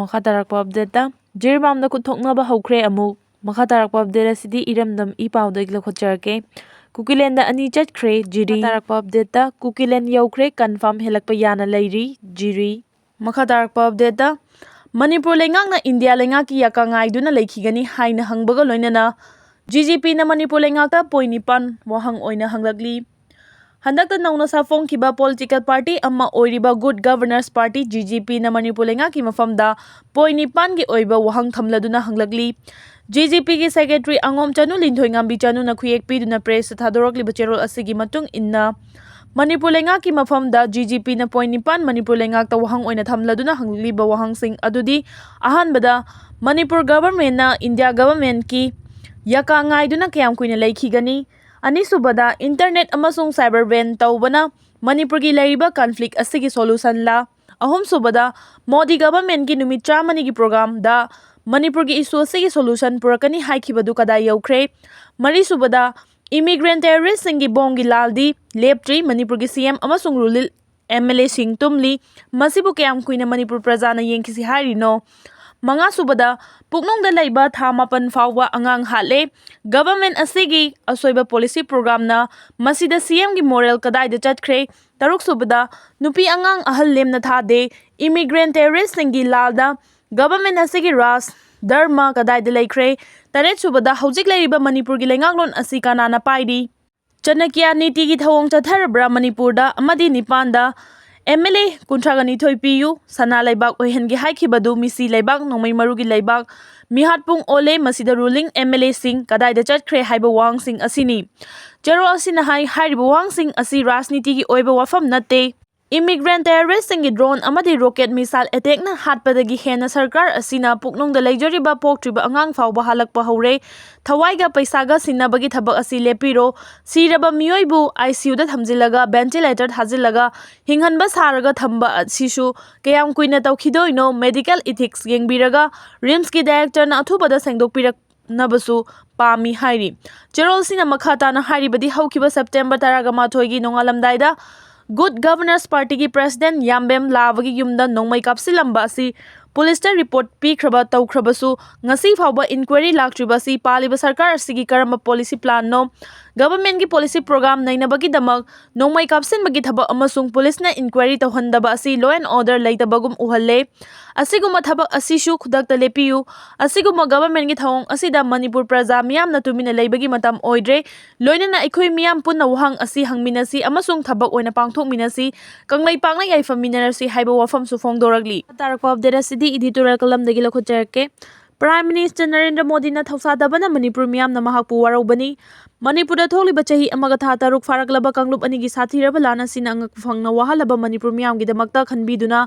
Makha tarakpa update ta Jiribam da kuthoknaba hokre amuk makha tarakpa update asidi iramdam ipawda iglakhocharke Kukiland da ani chatkre jiri tarakpa update ta Kukiland yaukre confirm helakpa yana leiri jiri makha tarakpa update ta Manipur lengak na India lengak ki yakangai duna leikhigani haina hangbaga loinana GGP na Manipur lengak ta poinipan wahang oina hanglagli Handakta nauna sa fongkiba political party amma oiriba Good Governance Party GGP na Manipur lengak ki mafamda poinipan gi oiba wahang thamladuna hanglagli GGP ki secretary Angom Chanu Linthoi Ngambi Chanu na khuyek piduna press thadorokli bacherol asigi matung inna Manipur lengak ki mafamda GGP na poinipan Manipur lengak ta wahang oina thamladuna hangliba wahang sing adudi ahanbada Manipur government na India government ki yaka ngaiduna kayam kuina leikhigani Anisubada internet amasung cyber ban taubana Manipur gi lariba conflict asigi solution la ahum subada Modi government ki numit 3 gi program da Manipur gi issue asigi solution purakani haikibadu kada yaukre mari subada immigrant terrorist singi bongi laldi leptri Manipur gi CM amasung rural MLA sing tumli masibu kayam kuina Manipur prajana yengkisi harino Manga subada puknong da laiba thamapan fawwa angang hale government asigi asoiba policy program na masida CM gi moral kadai da chatkre taruk subada nupi angang ahal lem na thade immigrant terrorist singi lalda government asigi ras dharma kadai da laikre taret subada hojik laiba Manipur gi lengaklon asi kanana paidi Chanakya niti gi thawong chatharabra Manipur da amadi nipanda MLA kuntragani thoipiyu sana laibak ohengi haikibadu misi laibak nongmai marugi laibak mihatpung ole masida ruling MLA sing kadai da chatkre haiba wang sing asini jero asina hai hariba wang sing asi rajniti gi oiba wafam natte immigrant terrorist singi drone amadi rocket missile attack na hatpadagi hena sarkar asina puknong da laijariba poktriba angang fawba halakpa hore thawaiga paisaga sinabagi thabak asi lepiro siraba mioibu ICU da thamjilaga ventilator thajilaga hinghanba saraga thamba asisu kayam kuina tawkhidoino medical ethics yengbiraga RIMS ki director na athubada sengdokpirak nabasu pami hairi cherol sina makhata na haribadi haukiba September 13 gi nongalamdaida Good Governance Party ki President Yambem Lavagi yumda nongmai kapsilamba si police report pikraba tawkrabasu ngasi fawba inquiry laktribasi paliba sarkar asigi karamba policy plan no government ki policy program nainabagi damak nongmai kapsin bagi thaba amasung police na inquiry tawhandaba asi law and order leitabagum uhalle asiguma thabak asishu khudakta lepiyu asiguma government ki thawong asida Manipur praja miyam na tumina leibagi matam oidre loinana aikhoi miyam punna wahang asi hangminasi amasung thabak oina pangthokminasi kanglai panglai ai faminarasi haiba wafam su fongdoragli tarakpa update di editorial kalam dagi lakhocherke Prime Minister Narendra Modi na thawsadabana Manipur miyam na mahakpu warobani Manipur da tholiba chahi amaga tha taruk faraklaba kanglup anigi sathiraba lana sina angakfangna wahalaba Manipur miyam gi damakta khanbiduna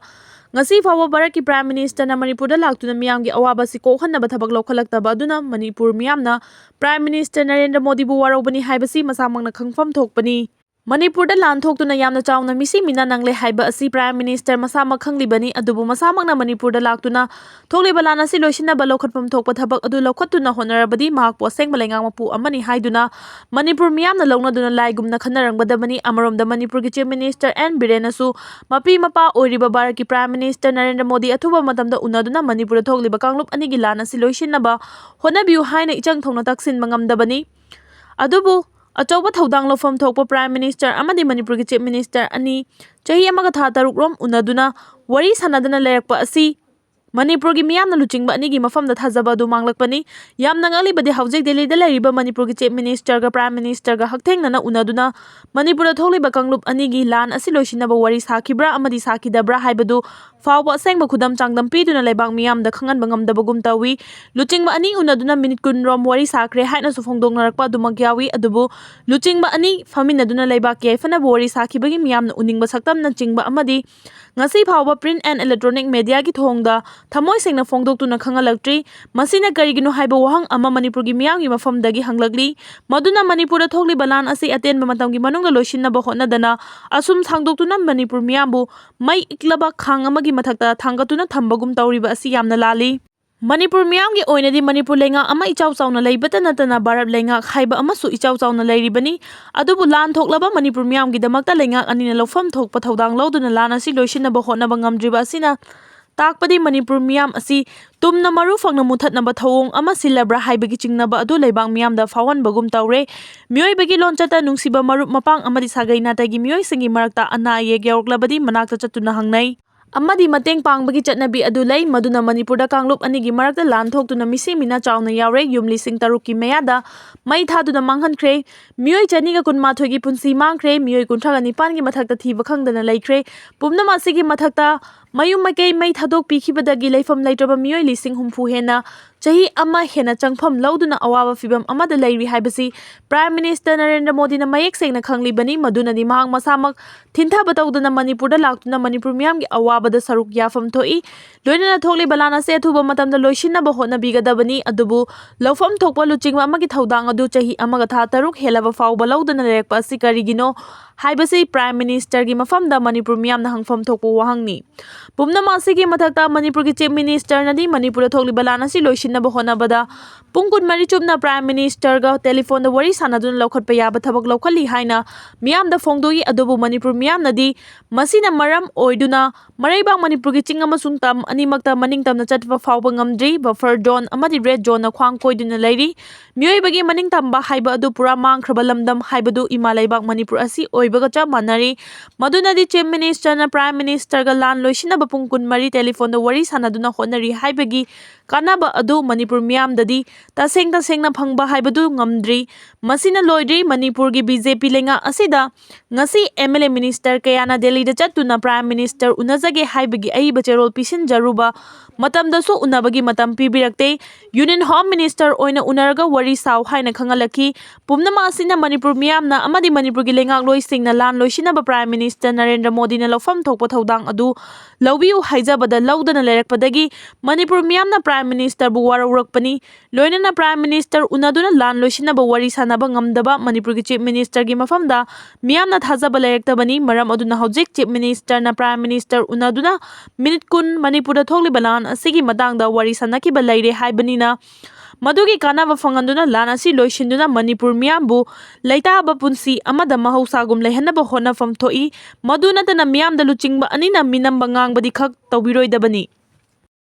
ngasi fawa Bharat ki Prime Minister na Manipur da laktuna miyam gi awaba si kokhanaba thabak lokhalakta aduna Manipur miyam na Prime Minister Narendra Modi bu warobani haibasi masamangna khangfam thokpani Manipur da lan thoktuna yamna chawna misi mina nangle haiba asi Prime Minister masama khanglibani adubu masamangna Manipur da laktuna thokliba lana si loisina ba lokhatpam thokpa thabak adu lokhatuna honarabadi mahak po sengba lengang mapu amani haiduna Manipur miyamna longna duna laigumna khanarangbadabani amaromda Manipur ki Chief Minister N Biren asu mapi mapa oiriba Bharat ki Prime Minister Narendra Modi athuba matamda unaduna Manipur da thokliba kanglup anigi lana si loisinaba honabiu haina ichang thongna taksin mangamdabani adubu Achauba thaudang lofam thokpa Prime Minister amadi Manipur ki Chief Minister ani chahi amaga tha taruk rom unaduna wari sanadana layakpa asi Manipur gi miyamna luchingba ani gi mafamda thajaba du manglakpani yamna ngali badi hawjek Delhi da lariba Manipur gi Chief Minister ga Prime Minister ga hakthengna na unaduna Manipur da tholiba kanglup ani gi lan asi loisinaba wari sakibra amadi sakidabra haibadu fawba sengba khudam changdam piduna laibang miyam da khangan bangam dabagum tawi luchingba ani unaduna minute kun rom wari sakre haina su phongdong narakpa dumagyawi adubu luchingba ani faminaduna laibak yaifana wari sakibagi miyamna uningba saktam na chingba amadi ngasi fawba print and electronic media gi thongda thamoi sengna phongdoktuna khangalaktri masina karigino haiba wahang ama Manipur gi miyam gi mafamdagi hanglagli maduna Manipur da thokli balan asi atenba matam gi manungla loisinna ba honadana asum thangdoktuna Manipur miyambu mai iklaba khang amagi mathakta thangatuna thambagum tawriba asi yamna lali Manipur miyam gi oinadi Manipur lenga ama ichau chawna leibata natana Bharat lenga haiba amasu ichau chawna leiribani adubu lan thoklaba Manipur miyam gi damakta lenga anina lofam thokpa thodang loduna lana si loisinna ba honaba ngamdriba asina ताकपदी Manipur मियाम असी तुमना मरु फंगना मुथतनबा थवोंग अमा सिल्लब्रा हाइबगी चिंगनबा अदु लेबांग मियामदा फावनबगुम तौरे मियोइबगी लोनचता नुंसिबा मरु मपांग अमदि सागै नातगी मियोइ सिंगी मरक्ता अना येग यावरक्लबदी मनाक्ता चतुना हंगनै अमदि मतेंग पांगबगी चटनबी अदु लै मदुना मणिपुरदा कांगलुप अनिगी मरक्ता लान थोक्तुना मिसी मिना चावना यावरे युमली सिंग तरुकी मयादा मई थादुना मांगहनख्रे मियोइ चनिगा कुनमाथोइगी पुंसी मांगख्रे मियोइ कुंथ्रागा निपानगी मथक्ता थीबा खंगदना लैख्रे पुमनमा सिगी मथक्ता मयूम मकई मई थादोक पीखिबदगी लैफम लैत्रबा मियोइ लिसिंग हुम्फु हेना चाही अमा हेना चंगफम लौदुना अवाबा फिबम अमदा लैरि हाइबसी प्राइम मिनिस्टर नरेंद्र मोदी ना मयेक सेंगना खंगलिबनी मदुनदी महांग मसामक थिंथाबा तौदुना मणिपुरदा लाक्तुना मणिपुर मियामगी अवाबदा सरुक याफम थोई लोइनना थोकलि बलाना से अथुबा मतमदा लोइसिनबा होनबिगदबनी अदुबु लौफम थोकपा लुचिंगबा अमगी थौदांग अदु चाही अमगा था तरुक हेलाबा फावबा लौदुना लेरकपा असि करिगिनो हाइबसी प्राइम मिनिस्टर की मफमदा मणिपुर मियामना हंगफम थोकपा वाहंगनी पुमनमा असिगी मथक्ता मणिपुर की चीफ मिनिस्टर नदी मणिपुर थोकलि बलाना सि लोइसिनबा होनबदा पुंग कुनमरी चुबना प्राइम मिनिस्टर गा टेलीफोन दा वरी सानादुना लौखटपा याबा थबक लौखली हाइना मियामदा फोंगदोगी अदुबु मणिपुर मियामनदी मसिना मरम ओइदुना मरैबांग मणिपुर की चिंग अमसुंग तम अनिमक्ता मनिंगतमना चटपा फावबा ngamdri बफर जोन अमदि रेड जोन ना ख्वांग कोइदुना लैरि मियोइबगी मनिंगतमबा हाइबा अदु पुरा मांगख्रबा लमदम हाइबदु इमा लैबांग मणिपुर असि ओइबगा चा मानरी मदुनदी चीफ मिनिस्टर ना प्राइम मिनिस्टर गा लान लोइसिनबा पुंग कुनमरी टेलीफोन दा वरी सानादुना होनरी हाइबगी कानाबा अदु मणिपुर मियामददी तसेंगना फंगबा हाइबदु ngamdri मसिना लोइद्रि मणिपुर की बीजेपी लेंगा असिदा ngasi एमएलए मिनिस्टर कयाना दिल्ली दा चतुना प्राइम मिनिस्टर उनजगे हाइबगी अइबा चेरोल पिसिन जरुबा मतमदसु उनबगी मतम पिबिरक्ते यूनियन होम मिनिस्टर ओइना उनरगा वरी साव हाइना खंगलखी पुमनमा असिना मणिपुर मियामना अमदि मणिपुर की लेंगाक लोइसिंगना लान लोइसिनबा प्राइम मिनिस्टर नरेंद्र मोदी ना लौफम थोकपा थौदांग अदु लौबिउ हाइजबदा लौदना लेरकपदगी मणिपुर मियामना प्राइम मिनिस्टर बु वारौरकपनी लोइनना प्राइम मिनिस्टर उनदुना लान लोइसिनबा वरी सानबा ngamdaba मणिपुर की चीफ मिनिस्टर की मफमदा मियामना थाजबा लेरक्तबनी मरम अदुना हौजिक चीफ मिनिस्टर ना प्राइम मिनिस्टर उनदुना मिनिट कुन मणिपुर थोकलिबा लान असिगी मतंगदा वरी सानकिबा लैरे हाइबनिना मदुगी कानाबा फंगंदुना लान असि लोइसिनदुना मणिपुर मियामबु लैताबा पुंसी अमदा महौसागुम लेहनबा होनफम थोई मदुनतना मियामदा लुचिंगबा अनिना मिनंबा ngangbadi खक तौबिरोइदबनी।